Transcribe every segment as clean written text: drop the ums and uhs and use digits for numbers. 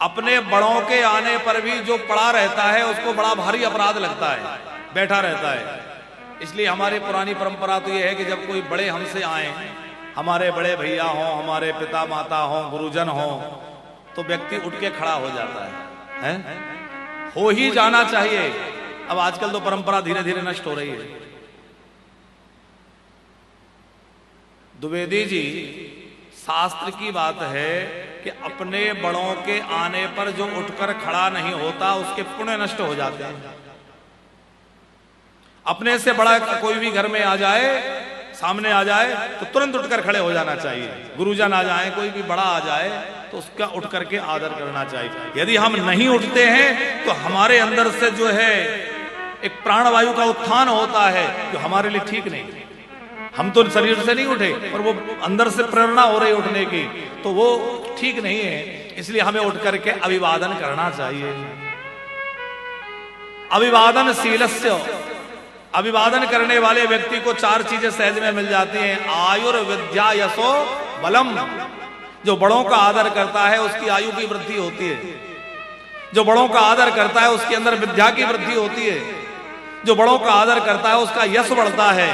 अपने बड़ों के आने पर भी जो पड़ा रहता है उसको बड़ा भारी अपराध लगता है, बैठा रहता है। इसलिए हमारी पुरानी परंपरा तो ये है कि जब कोई बड़े हमसे आए, हमारे बड़े भैया हों, हमारे पिता माता हों, गुरुजन हों, तो व्यक्ति उठ के खड़ा हो जाता है? हो ही जाना चाहिए। अब आजकल तो परंपरा धीरे धीरे नष्ट हो रही है। द्विवेदी जी, शास्त्र की बात है कि अपने बड़ों के आने पर जो उठकर खड़ा नहीं होता उसके पुण्य नष्ट हो जाते हैं। अपने से बड़ा कोई भी घर में आ जाए, सामने आ जाए, तो तुरंत उठकर खड़े हो जाना चाहिए। गुरुजन आ जाए, कोई भी बड़ा आ जाए तो उसका उठ करके आदर करना चाहिए। यदि हम नहीं उठते हैं तो हमारे अंदर से जो है एक प्राणवायु का उत्थान होता है जो हमारे लिए ठीक नहीं। हम तो शरीर से नहीं उठे, पर वो अंदर से प्रेरणा हो रही उठने की, तो वो ठीक नहीं है। इसलिए हमें उठ करके अभिवादन करना चाहिए। अभिवादन शीलस्य, अभिवादन करने वाले व्यक्ति को चार चीजें सहज में मिल जाती हैं। आयुर्विद्या यशो बलम, जो बड़ों का आदर करता है उसकी आयु की वृद्धि होती है। जो बड़ों का आदर करता है उसके अंदर विद्या की वृद्धि होती है। जो बड़ों का आदर करता है उसका यश बढ़ता है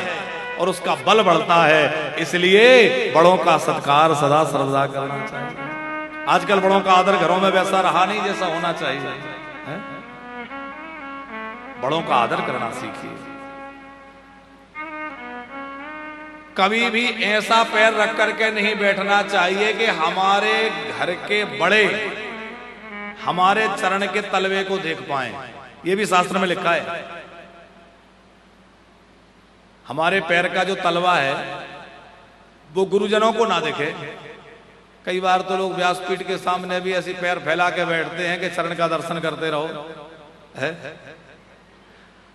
और उसका बल बढ़ता है। इसलिए बड़ों का सत्कार सदा सर्वदा करना चाहिए। आजकल बड़ों का आदर घरों में वैसा रहा नहीं जैसा होना चाहिए है? बड़ों का आदर करना सीखिए। कभी भी ऐसा पैर रख करके नहीं बैठना चाहिए कि हमारे घर के बड़े हमारे चरण के तलवे को देख पाएं। यह भी शास्त्र में लिखा है। हमारे पैर का जो तलवा है वो गुरुजनों को ना देखे। कई बार तो लोग व्यासपीठ के सामने भी ऐसी पैर फैला के बैठते हैं कि चरण का दर्शन करते रहो है?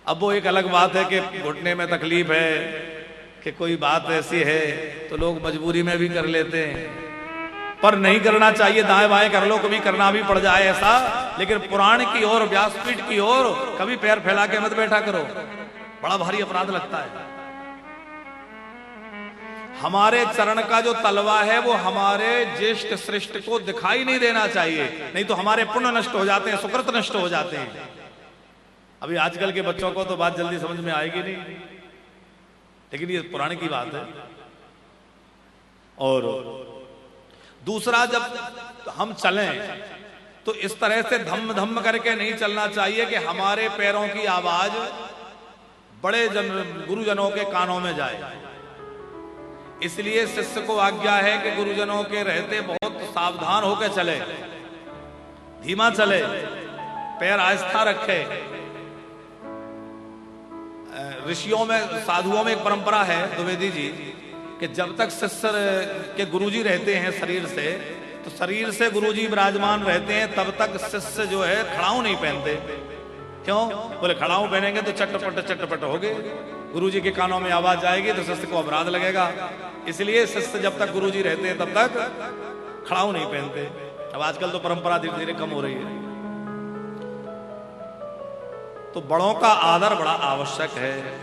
अब वो एक अलग बात है कि घुटने में तकलीफ है कि कोई बात ऐसी है तो लोग मजबूरी में भी कर लेते हैं, पर नहीं करना चाहिए। दाएं बाएं कर लो, कभी करना भी पड़ जाए ऐसा, लेकिन पुराण की ओर, व्यासपीठ की ओर कभी पैर फैला के मत बैठा करो, बड़ा भारी अपराध लगता है। हमारे चरण का जो तलवा है वो हमारे ज्येष्ठ श्रेष्ठ को दिखाई नहीं देना चाहिए, नहीं तो हमारे पुण्य नष्ट हो जाते हैं, सुकृत नष्ट हो जाते हैं। अभी आजकल के बच्चों को तो बात जल्दी समझ में आएगी नहीं, लेकिन ये पुराने की बात है। और दूसरा, जब हम चलें तो इस तरह से धम धम करके नहीं चलना चाहिए कि हमारे पैरों की आवाज बड़े गुरुजनों के कानों में जाए। इसलिए शिष्य को आज्ञा है कि गुरुजनों के रहते बहुत सावधान होकर चले, धीमा चले, पैर आस्था रखे। ऋषियों में, साधुओं में एक परंपरा है द्विवेदी जी कि जब तक शिष्य के गुरुजी रहते हैं शरीर से, तो शरीर से गुरुजी विराजमान रहते हैं, तब तक शिष्य जो है खड़ाऊ नहीं पहनते। क्यों? बोले खड़ाऊ पहनेंगे तो चटपट चटपट हो गए, गुरुजी के कानों में आवाज आएगी तो शिष्य को अपराध लगेगा। इसलिए शिष्य जब तक गुरुजी रहते हैं तब तक खड़ाऊ नहीं पहनते। अब आजकल तो परंपरा धीरे धीरे कम हो रही है। तो बड़ों का आदर बड़ा आवश्यक है।